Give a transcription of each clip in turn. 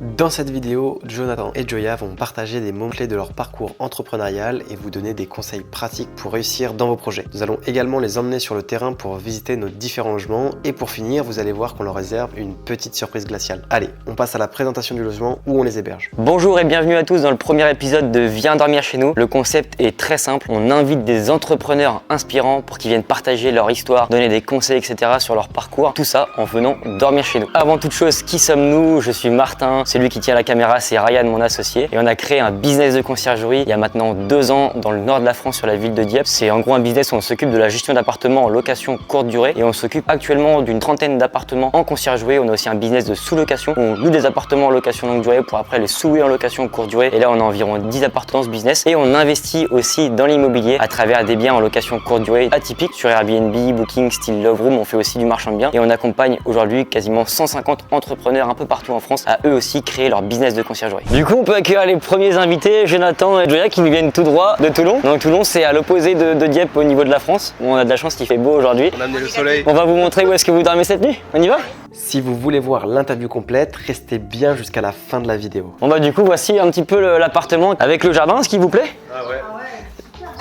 Dans cette vidéo, Jonathan et Joya vont partager des moments clés de leur parcours entrepreneurial et vous donner des conseils pratiques pour réussir dans vos projets. Nous allons également les emmener sur le terrain pour visiter nos différents logements et pour finir, vous allez voir qu'on leur réserve une petite surprise glaciale. Allez, on passe à la présentation du logement où on les héberge. Bonjour et bienvenue à tous dans le premier épisode de Viens dormir chez nous. Le concept est très simple, on invite des entrepreneurs inspirants pour qu'ils viennent partager leur histoire, donner des conseils, etc. sur leur parcours. Tout ça en venant dormir chez nous. Avant toute chose, qui sommes-nous? Je suis Martin. Celui qui tient la caméra, c'est Ryan, mon associé. Et on a créé un business de conciergerie il y a maintenant 2 ans dans le nord de la France, sur la ville de Dieppe. C'est en gros un business où on s'occupe de la gestion d'appartements en location courte durée. Et on s'occupe actuellement d'une 30aine d'appartements en conciergerie. On a aussi un business de sous-location où on loue des appartements en location longue durée pour après les sous-louer en location courte durée. Et là, on a environ 10 appartements dans ce business. Et on investit aussi dans l'immobilier à travers des biens en location courte durée atypiques sur Airbnb, Booking, style Love Room. On fait aussi du marchand de biens. Et on accompagne aujourd'hui quasiment 150 entrepreneurs un peu partout en France à eux aussi créer leur business de conciergerie. Du coup, on peut accueillir les premiers invités, Jonathan et Joya, qui nous viennent tout droit de Toulon. Donc Toulon, c'est à l'opposé de Dieppe au niveau de la France. On a de la chance qu'il fait beau aujourd'hui. On a amené le soleil. On va vous montrer où est-ce que vous dormez cette nuit. On y va? Si vous voulez voir l'interview complète, restez bien jusqu'à la fin de la vidéo. Bon bah du coup, voici un petit peu l'appartement avec le jardin, ce qui vous plaît? Ah ouais.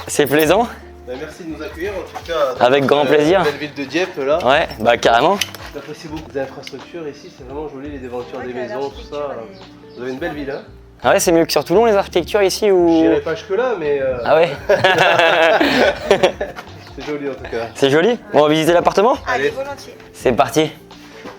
C'est plaisant? Bah, merci de nous accueillir en tout cas. Avec grand plaisir. Belle ville de Dieppe là. Ouais, bah carrément. J'apprécie beaucoup les infrastructures ici, c'est vraiment joli, les devantures des maisons, tout ça. Vous avez une belle ville, hein? Ah ouais, c'est mieux que sur Toulon les architectures ici ou... J'irai pas jusque là, mais. Ah ouais. C'est joli en tout cas. C'est joli. Bon, on va visiter l'appartement? Allez, volontiers. C'est parti.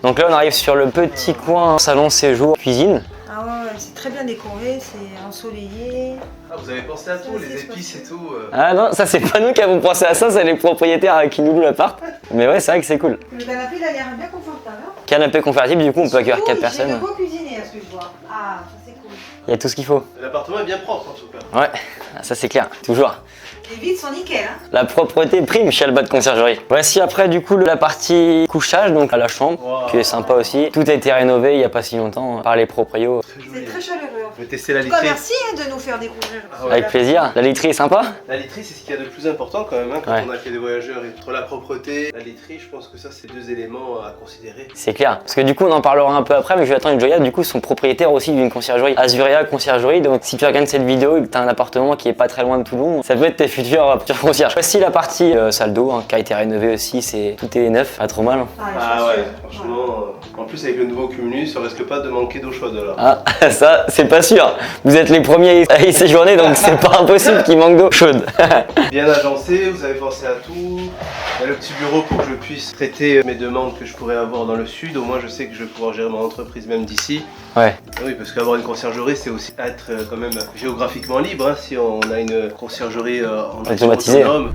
Donc là, on arrive sur le petit coin salon séjour cuisine. Ah ouais, c'est très bien décoré, c'est ensoleillé. Ah, vous avez pensé à tout, Ça, les c'est épices et tout. Ah non, ça c'est pas nous qui avons pensé à ça, c'est les propriétaires qui nous louent l'appart. Mais ouais, c'est vrai que c'est cool. Le canapé, il a l'air bien confortable. Hein. Canapé convertible, du coup on peut accueillir 4 J'ai personnes. de quoi cuisiner à ce que je vois. Ah, ça c'est cool. Il y a tout ce qu'il faut. L'appartement est bien propre en tout cas. Ouais, ça c'est clair, toujours. Les vitres sont nickel. Hein. La propreté prime chez Alba de conciergerie. Voici après du coup la partie couchage, donc à la chambre, Wow. qui est sympa aussi. Tout a été rénové il n'y a pas si longtemps par les proprios. Très C'est joli. très chaleureux. En Je fait. vais tester la En tout cas, literie. merci hein, de nous faire découvrir. Ah ouais. Avec plaisir. La literie est sympa? La literie, c'est ce qu'il y a de plus important quand même, hein, quand Ouais. on a fait des voyageurs. Entre la propreté, la literie, je pense que ça, c'est 2 éléments à considérer. C'est clair. Parce que du coup on en parlera un peu après, mais Jonathan et Joya du coup sont propriétaires aussi d'une conciergerie, Azuria Conciergerie. Donc si tu regardes cette vidéo et que tu as un appartement qui est pas très loin de Toulon, ça peut être tes futurs concierges. Voici la partie salle d'eau hein, qui a été rénovée aussi, tout est neuf, pas trop mal. Ah ouais, franchement, en plus avec le nouveau cumulus, ça risque pas de manquer d'eau chaude là. Ah ça c'est pas sûr. Vous êtes les premiers à y séjourner donc c'est pas impossible qu'il manque d'eau chaude. Bien agencé, vous avez pensé à tout. Il y a le petit bureau pour que je puisse traiter mes demandes que je pourrais avoir dans le sud. Au moins je sais que je vais pouvoir gérer mon entreprise même d'ici. Ouais. Oui, parce qu'avoir une conciergerie, c'est aussi être quand même géographiquement libre. Hein, si on a une conciergerie en Automatisée. autonome.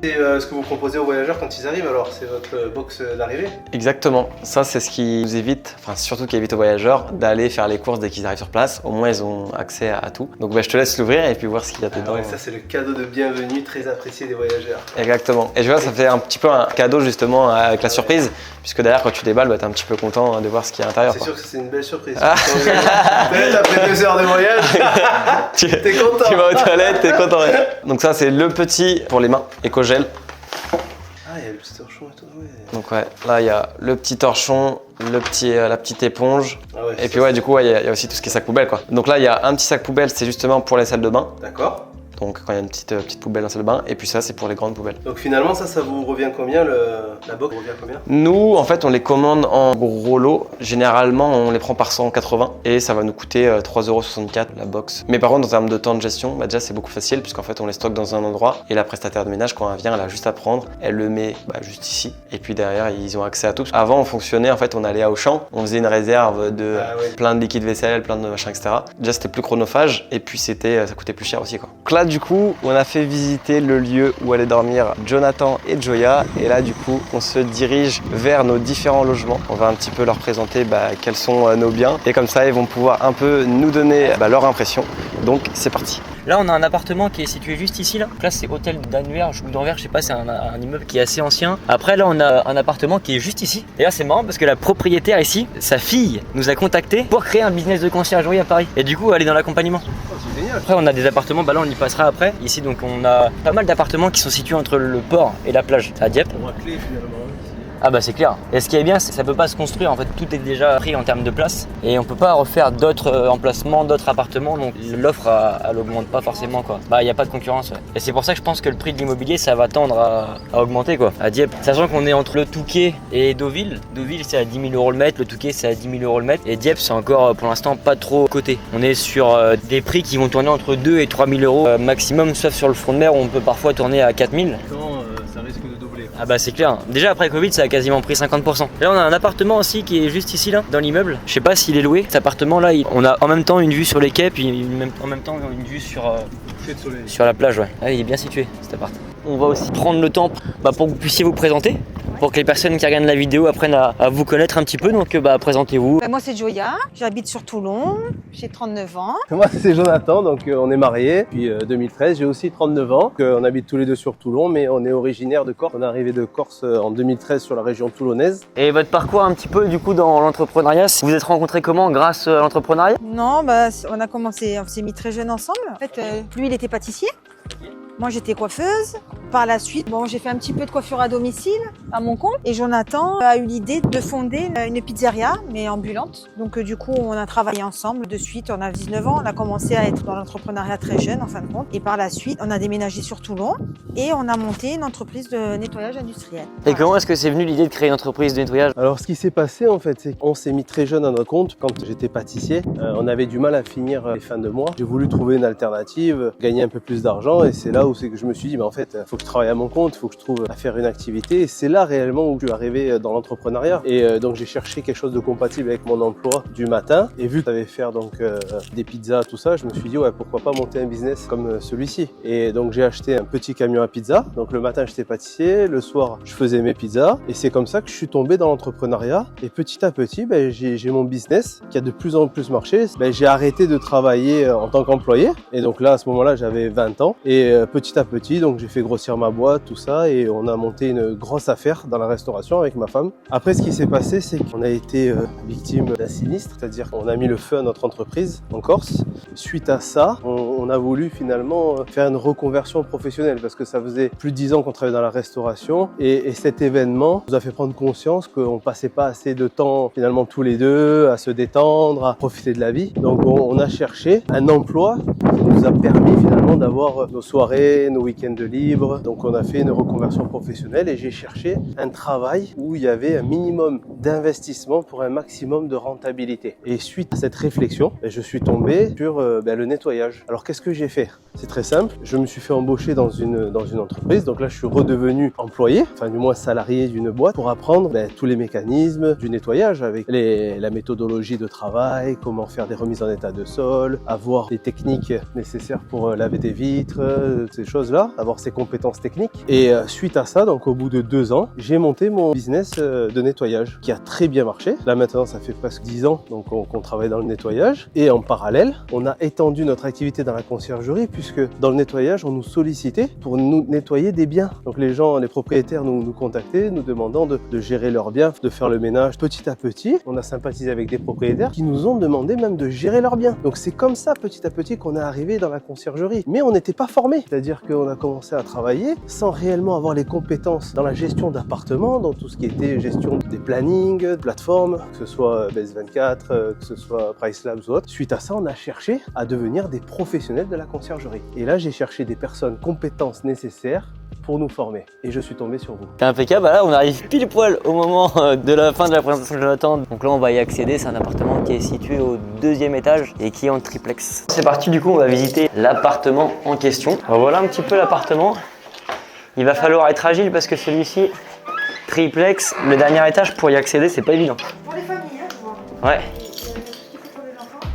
C'est ce que vous proposez aux voyageurs quand ils arrivent, alors c'est votre box d'arrivée? Exactement, ça c'est ce qui nous évite, enfin surtout qui évite aux voyageurs d'aller faire les courses dès qu'ils arrivent sur place. Au moins ils ont accès à tout. Donc bah, je te laisse l'ouvrir et puis voir ce qu'il y a dedans. Ouais, ça c'est le cadeau de bienvenue très apprécié des voyageurs. Exactement. Et je vois, ça fait un petit peu un cadeau justement avec la surprise, puisque derrière quand tu déballes, bah, t'es un petit peu content de voir ce qu'il y a à l'intérieur. C'est quoi. sûr que c'est une belle surprise. Ah. Peut-être après 2 heures de voyage, t'es content. Tu vas aux toilettes, t'es content. Ouais. Donc ça c'est le petit pour les mains, éco-gel. Ah, il y a le petit torchon et tout, ouais. Donc ouais, là il y a le petit torchon, la petite éponge. Ah ouais, Et puis ouais, du coup, il y a aussi tout ce qui est sac poubelle quoi. Donc là, il y a un petit sac poubelle, c'est justement pour les salles de bain. D'accord. Donc quand il y a une petite poubelle dans la salle de bain. Et puis ça, c'est pour les grandes poubelles. Donc finalement, ça vous revient combien la box vous revient combien? Nous, en fait, on les commande en gros lot. Généralement, on les prend par 180 et ça va nous coûter 3,64€ la box. Mais par contre, en termes de temps de gestion, bah déjà, c'est beaucoup facile puisqu'en fait, on les stocke dans un endroit et la prestataire de ménage, quand elle vient, elle a juste à prendre. Elle le met juste ici. Et puis derrière, ils ont accès à tout. Avant, on fonctionnait, en fait, on allait à Auchan, on faisait une réserve de plein de liquide vaisselle, plein de machins, etc. Déjà, c'était plus chronophage et puis ça coûtait plus cher aussi, quoi. Donc là, du coup, on a fait visiter le lieu où allaient dormir Jonathan et Joya. Et là, du coup, on se dirige vers nos différents logements. On va un petit peu leur présenter quels sont nos biens. Et comme ça, ils vont pouvoir un peu nous donner leur impression. Donc, c'est parti. Là on a un appartement qui est situé juste ici là. Donc là c'est hôtel d'Anvers ou d'Anvers, je sais pas, c'est un immeuble qui est assez ancien. Après là on a un appartement qui est juste ici. D'ailleurs c'est marrant parce que la propriétaire ici, sa fille nous a contacté pour créer un business de conciergerie à Paris. Et du coup elle est dans l'accompagnement. C'est génial. Après on a des appartements, là on y passera après. Ici donc on a pas mal d'appartements qui sont situés entre le port et la plage à Dieppe. On va clé finalement. Ah bah c'est clair. Et ce qui est bien, c'est que ça peut pas se construire. En fait, tout est déjà pris en termes de place et on peut pas refaire d'autres emplacements, d'autres appartements. Donc l'offre, elle augmente pas forcément quoi. Bah il y a pas de concurrence. Ouais. Et c'est pour ça que je pense que le prix de l'immobilier, ça va tendre à augmenter quoi. À Dieppe, sachant qu'on est entre le Touquet et Deauville. Deauville c'est à 10 000 € le mètre, le Touquet c'est à 10 000 € le mètre et Dieppe c'est encore pour l'instant pas trop coté. On est sur des prix qui vont tourner entre 2 et 3 000 € maximum, sauf sur le front de mer où on peut parfois tourner à 4 000. Ça risque de doubler. Ah bah c'est clair. Déjà après Covid ça a quasiment pris 50%. Là on a un appartement aussi qui est juste ici là, dans l'immeuble. Je sais pas s'il est loué. Cet appartement là, on a en même temps une vue sur les quais puis en même temps une vue sur la plage. Ouais. Ah, il est bien situé cet appart. On va aussi prendre le temps pour que vous puissiez vous présenter. Pour que les personnes qui regardent la vidéo apprennent à vous connaître un petit peu, donc présentez-vous. Moi c'est Joya, j'habite sur Toulon, j'ai 39 ans. Moi c'est Jonathan, donc on est mariés depuis 2013, j'ai aussi 39 ans. On habite tous les deux sur Toulon, mais on est originaire de Corse. On est arrivé de Corse en 2013 sur la région toulonnaise. Et votre parcours un petit peu du coup dans l'entrepreneuriat, vous vous êtes rencontrés comment grâce à l'entrepreneuriat? Non, on s'est mis très jeunes ensemble. En fait, lui il était pâtissier. Moi j'étais coiffeuse. Par la suite, j'ai fait un petit peu de coiffure à domicile, à mon compte. Et Jonathan a eu l'idée de fonder une pizzeria, mais ambulante. Donc du coup, on a travaillé ensemble. De suite, on a 19 ans, on a commencé à être dans l'entrepreneuriat très jeune, en fin de compte. Et par la suite, on a déménagé sur Toulon et on a monté une entreprise de nettoyage industriel. Et comment est-ce que c'est venu l'idée de créer une entreprise de nettoyage? Alors ce qui s'est passé en fait, c'est qu'on s'est mis très jeune à notre compte. Quand j'étais pâtissier, on avait du mal à finir les fins de mois. J'ai voulu trouver une alternative, gagner un peu plus d'argent. Et c'est là où c'est que je me suis dit, en fait, il faut que je travaille à mon compte, il faut que je trouve à faire une activité. Et c'est là réellement où je suis arrivé dans l'entrepreneuriat. Et donc j'ai cherché quelque chose de compatible avec mon emploi du matin. Et vu que j'avais faire donc des pizzas, tout ça, je me suis dit, ouais, pourquoi pas monter un business comme celui-ci. Et donc j'ai acheté un petit camion à pizza. Donc le matin, j'étais pâtissier, le soir, je faisais mes pizzas. Et c'est comme ça que je suis tombé dans l'entrepreneuriat. Et petit à petit, j'ai mon business qui a de plus en plus marché. J'ai arrêté de travailler en tant qu'employé. Et donc là, à ce moment-là, j'avais 20 ans. Et petit à petit, donc j'ai fait grossir ma boîte, tout ça, et on a monté une grosse affaire dans la restauration avec ma femme. Après, ce qui s'est passé, c'est qu'on a été victime d'un sinistre, c'est-à-dire qu'on a mis le feu à notre entreprise en Corse. Suite à ça, on a voulu finalement faire une reconversion professionnelle parce que ça faisait plus de 10 ans qu'on travaillait dans la restauration et cet événement nous a fait prendre conscience qu'on passait pas assez de temps finalement tous les deux à se détendre, à profiter de la vie. Donc on a cherché un emploi qui nous a permis finalement d'avoir nos soirées, nos week-ends de libre. Donc on a fait une reconversion professionnelle et j'ai cherché un travail où il y avait un minimum d'investissement pour un maximum de rentabilité. Et suite à cette réflexion, je suis tombé sur le nettoyage. Alors qu'est-ce que j'ai fait? C'est très simple, je me suis fait embaucher dans une entreprise, donc là je suis redevenu employé, enfin du moins salarié d'une boîte pour apprendre tous les mécanismes du nettoyage avec la méthodologie de travail, comment faire des remises en état de sol, avoir les techniques nécessaires pour laver des vitres, ces choses-là, avoir ses compétences techniques. Et suite à ça, donc au bout de 2 ans, j'ai monté mon business de nettoyage qui a très bien marché. Là maintenant ça fait presque 10 ans donc qu'on travaille dans le nettoyage et en parallèle on a étendu notre activité dans la conciergerie puisque dans le nettoyage on nous sollicitait pour nous nettoyer des biens. Donc les gens, les propriétaires nous contactaient nous demandant de gérer leurs biens, de faire le ménage. Petit à petit on a sympathisé avec des propriétaires qui nous ont demandé même de gérer leurs biens. Donc c'est comme ça petit à petit qu'on est arrivé dans la conciergerie. Mais on n'était pas formés, c'est-à-dire qu'on a commencé à travailler sans réellement avoir les compétences dans la gestion d'appartements, dans tout ce qui était gestion des plannings, de plateformes, que ce soit Base24, que ce soit PriceLabs ou autre. Suite à ça, on a cherché à devenir des professionnels de la conciergerie. Et là, j'ai cherché des personnes compétences nécessaires pour nous former. Et je suis tombé sur vous. C'est impeccable, là on arrive pile poil au moment de la fin de la présentation de Jonathan. Donc là on va y accéder, c'est un appartement qui est situé au 2e étage et qui est en triplex. C'est parti, du coup on va visiter l'appartement en question. Voilà un petit peu l'appartement. Il va falloir être agile parce que celui-ci, triplex, le dernier étage pour y accéder c'est pas évident. Pour les familles, je vois. Ouais.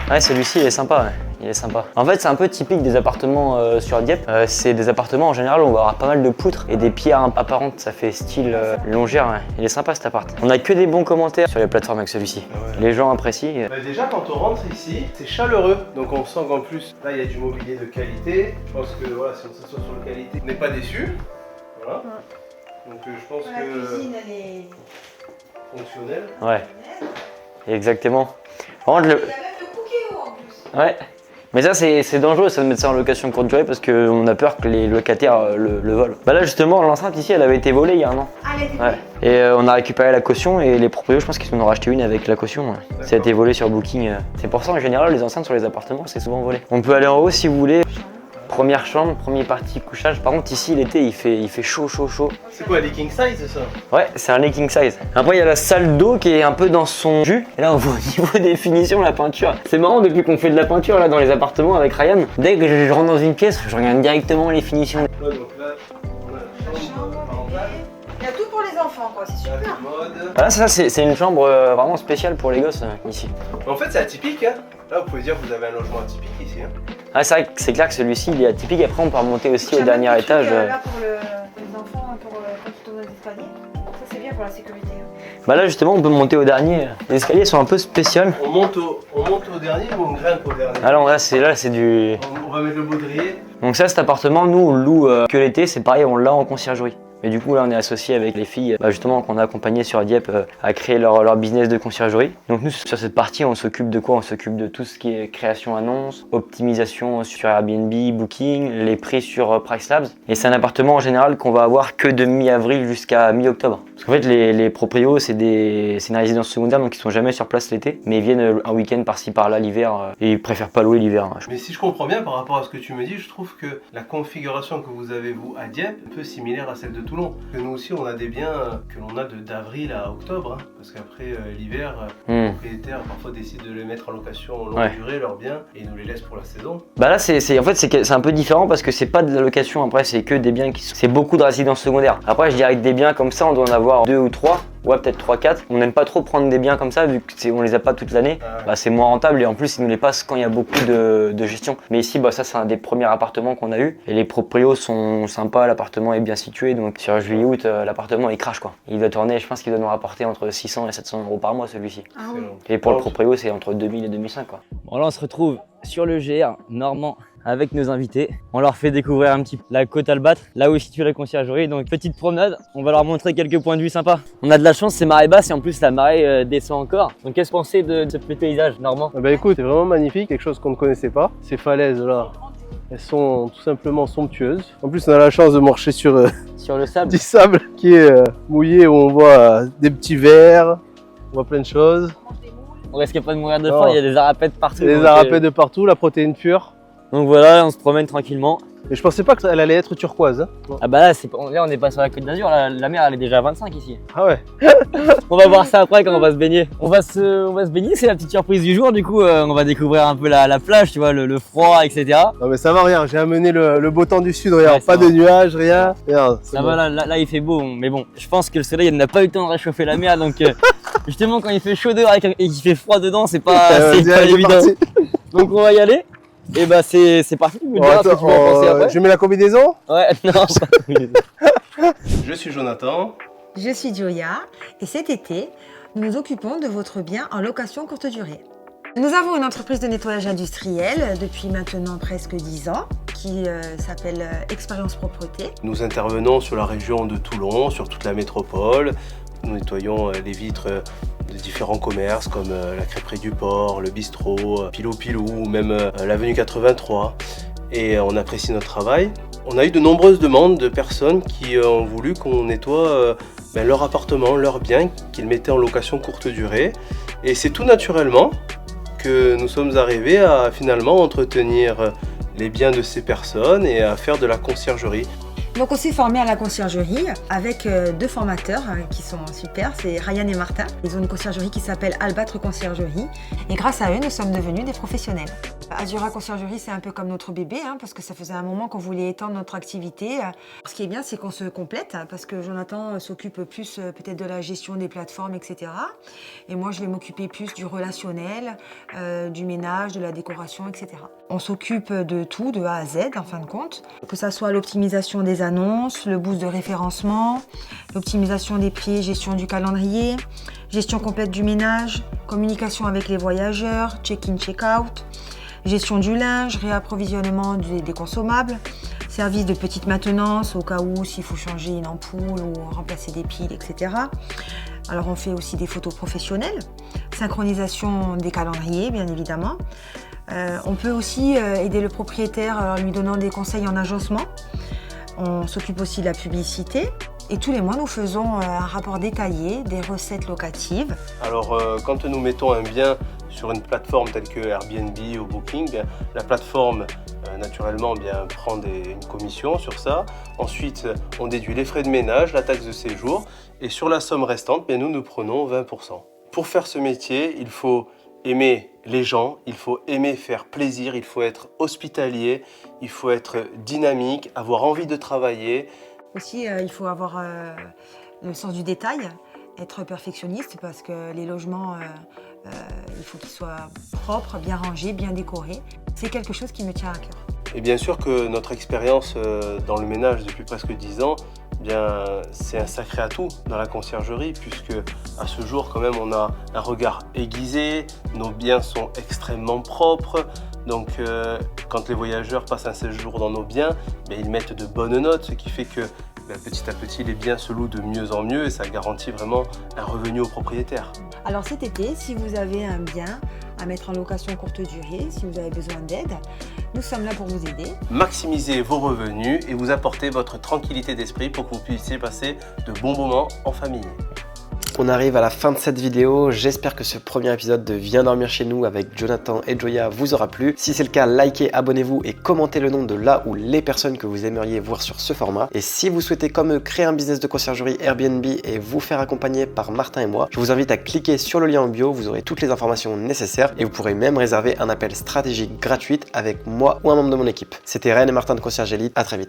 Ouais, celui-ci il est sympa, ouais. Il est sympa. En fait, c'est un peu typique des appartements sur Dieppe. C'est des appartements en général où on va avoir pas mal de poutres et des pierres apparentes. Ça fait style longère. Ouais. Il est sympa cet appart. On a que des bons commentaires sur les plateformes avec celui-ci. Ouais. Les gens apprécient. Déjà, quand on rentre ici, c'est chaleureux. Donc on sent qu'en plus, là, il y a du mobilier de qualité. Je pense que voilà, si on s'assoit sur la qualité, on n'est pas déçu. Voilà. Donc je pense La que cuisine, elle est fonctionnelle. Ouais. Exactement. Par contre, Il y a même le cookéo en plus. Ouais. Mais ça c'est dangereux ça de mettre ça en location courte durée parce qu'on a peur que les locataires le volent. Bah là justement l'enceinte ici elle avait été volée il y a un an. Ah, elle a été Ouais. Et on a récupéré la caution et les propriétaires je pense qu'ils en ont racheté une avec la caution. Ouais. Ça a été volé sur Booking. C'est pour ça en général les enceintes sur les appartements c'est souvent volé. On peut aller en haut si vous voulez. Première chambre, premier partie couchage. Par contre ici l'été il fait chaud. C'est quoi, les king size ça? Ouais, c'est un king size. Après il y a la salle d'eau qui est un peu dans son jus. Et là on voit au niveau des finitions la peinture. C'est marrant depuis qu'on fait de la peinture là dans les appartements avec Ryan. Dès que je rentre dans une pièce, je regarde directement les finitions. Ouais, donc là, on a la chambre parentale, Il y a tout pour les enfants, quoi, c'est la super. commode. Ah ça c'est une chambre vraiment spéciale pour les gosses ici. En fait, c'est atypique, hein. Là, vous pouvez dire que vous avez un logement atypique ici, hein. Ah c'est vrai que c'est clair que celui-ci il est atypique. Après on peut remonter aussi au J'aime dernier le petit truc, étage. Là, pour les enfants, pour quand tu tournes les escaliers. Ça, c'est bien pour la sécurité. Bah là justement on peut monter au dernier. Les escaliers sont un peu spéciaux. On monte au dernier ou on grimpe au dernier? Alors là c'est du... On va mettre le baudrier. Donc ça cet appartement nous on le loue que l'été, c'est pareil on l'a en conciergerie. Et du coup là on est associé avec les filles justement qu'on a accompagnées sur Dieppe à créer leur business de conciergerie. Donc nous sur cette partie on s'occupe de quoi? On s'occupe de tout ce qui est création annonce, optimisation sur Airbnb, Booking, les prix sur Pricelabs. Et c'est un appartement en général qu'on va avoir que de mi-avril jusqu'à mi-octobre. Parce qu'en fait les proprios c'est une résidence secondaire donc ils sont jamais sur place l'été, mais ils viennent un week-end par-ci par-là l'hiver et ils préfèrent pas louer l'hiver. Mais si je comprends bien par rapport à ce que tu me dis, je trouve que la configuration que vous avez vous à Dieppe est un peu similaire à celle de Toulon. Que nous aussi on a des biens que l'on a d'avril à octobre, hein, parce qu'après l'hiver, les propriétaires parfois décident de les mettre en location longue durée leurs biens et ils nous les laissent pour la saison. Bah là c'est un peu différent parce que c'est pas de la location, après c'est que des biens c'est beaucoup de résidences secondaires. Après je dirais que des biens comme ça on doit en avoir 2 ou 3. Ouais, peut-être 3-4. On n'aime pas trop prendre des biens comme ça vu qu'on les a pas toute l'année. C'est moins rentable et en plus ils nous les passent quand il y a beaucoup de gestion. Mais ici ça c'est un des premiers appartements qu'on a eu et les proprios sont sympas, l'appartement est bien situé donc sur juillet-août l'appartement il crache quoi. Il doit tourner, je pense qu'il doit nous rapporter entre 600 et 700 euros par mois celui-ci. Ah oui. Et pour le proprio c'est entre 2000 et 2005 quoi. Bon là on se retrouve sur le GR normand avec nos invités. On leur fait découvrir un petit peu la côte Albâtre, là où est située la conciergerie. Donc petite promenade, on va leur montrer quelques points de vue sympas. On a de la chance, c'est marée basse et en plus la marée descend encore. Donc qu'est-ce que vous pensez de ce petit paysage normand? Bah écoute, c'est vraiment magnifique, quelque chose qu'on ne connaissait pas. Ces falaises là, elles sont tout simplement somptueuses. En plus on a la chance de marcher sur le sable. du sable qui est mouillé où on voit des petits vers, on voit plein de choses. On risque pas de mourir de faim, il y a des arapettes partout. Il y a des arapettes de partout, la protéine pure. Donc voilà, on se promène tranquillement. Et je pensais pas qu'elle allait être turquoise. Hein. Ah bah là, on est pas sur la Côte d'Azur, la mer elle est déjà à 25 ici. Ah ouais. On va voir ça après quand on va se baigner. On va se baigner, c'est la petite surprise du jour. Du coup, on va découvrir un peu la plage, tu vois, le froid, etc. Non mais ça va, rien, j'ai amené le beau temps du sud, regarde, Ouais, pas de nuages, rien. Regarde, ça va, là il fait beau, mais bon, je pense que le soleil il n'a pas eu le temps de réchauffer la mer, donc justement quand il fait chaud dehors et qu'il fait froid dedans, c'est pas évident. Donc on va y aller. Et bah c'est parti, tu peux dire ce que tu vas en penser après. Je mets la combinaison? Ouais, non, pas combinaison. Je suis Jonathan. Je suis Joya et cet été, nous nous occupons de votre bien en location courte durée. Nous avons une entreprise de nettoyage industriel depuis maintenant presque 10 ans qui s'appelle Expérience Propreté. Nous intervenons sur la région de Toulon, sur toute la métropole. Nous nettoyons les vitres de différents commerces comme la crêperie du port, le bistrot, Pilou Pilou ou même l'avenue 83. Et on apprécie notre travail. On a eu de nombreuses demandes de personnes qui ont voulu qu'on nettoie leur appartement, leurs biens qu'ils mettaient en location courte durée. Et c'est tout naturellement que nous sommes arrivés à finalement entretenir les biens de ces personnes et à faire de la conciergerie. Donc on s'est formé à la conciergerie avec 2 formateurs qui sont super, c'est Ryan et Martin. Ils ont une conciergerie qui s'appelle Albâtre Conciergerie et grâce à eux, nous sommes devenus des professionnels. Azura Conciergerie, c'est un peu comme notre bébé parce que ça faisait un moment qu'on voulait étendre notre activité. Ce qui est bien, c'est qu'on se complète parce que Jonathan s'occupe plus peut-être de la gestion des plateformes, etc. Et moi, je vais m'occuper plus du relationnel, du ménage, de la décoration, etc. On s'occupe de tout, de A à Z en fin de compte, que ça soit l'optimisation des annonces, le boost de référencement, l'optimisation des prix, gestion du calendrier, gestion complète du ménage, communication avec les voyageurs, check-in, check-out, gestion du linge, réapprovisionnement des consommables, service de petite maintenance au cas où s'il faut changer une ampoule ou remplacer des piles, etc. Alors on fait aussi des photos professionnelles, synchronisation des calendriers bien évidemment, On peut aussi aider le propriétaire en lui donnant des conseils en agencement. On s'occupe aussi de la publicité. Et tous les mois, nous faisons un rapport détaillé des recettes locatives. Alors, quand nous mettons un bien sur une plateforme telle que Airbnb ou Booking, bien, la plateforme, naturellement, bien, prend une commission sur ça. Ensuite, on déduit les frais de ménage, la taxe de séjour. Et sur la somme restante, bien, nous prenons 20%. Pour faire ce métier, il faut aimer les gens, il faut aimer faire plaisir, il faut être hospitalier, il faut être dynamique, avoir envie de travailler. Aussi, il faut avoir le sens du détail, être perfectionniste parce que les logements, il faut qu'ils soient propres, bien rangés, bien décorés. C'est quelque chose qui me tient à cœur. Et bien sûr que notre expérience dans le ménage depuis presque 10 ans, bien, c'est un sacré atout dans la conciergerie puisque à ce jour quand même on a un regard aiguisé, nos biens sont extrêmement propres. Donc quand les voyageurs passent un séjour dans nos biens, bien, ils mettent de bonnes notes, ce qui fait que petit à petit les biens se louent de mieux en mieux et ça garantit vraiment un revenu au propriétaire. Alors cet été, si vous avez un bien à mettre en location courte durée, si vous avez besoin d'aide, nous sommes là pour vous aider. Maximisez vos revenus et vous apportez votre tranquillité d'esprit pour que vous puissiez passer de bons moments en famille. On arrive à la fin de cette vidéo, j'espère que ce premier épisode de Viens dormir chez nous avec Jonathan et Joya vous aura plu. Si c'est le cas, likez, abonnez-vous et commentez le nom de là ou les personnes que vous aimeriez voir sur ce format. Et si vous souhaitez comme eux créer un business de conciergerie Airbnb et vous faire accompagner par Martin et moi, je vous invite à cliquer sur le lien en bio, vous aurez toutes les informations nécessaires et vous pourrez même réserver un appel stratégique gratuit avec moi ou un membre de mon équipe. C'était Rennes et Martin de Concierge Elite, à très vite.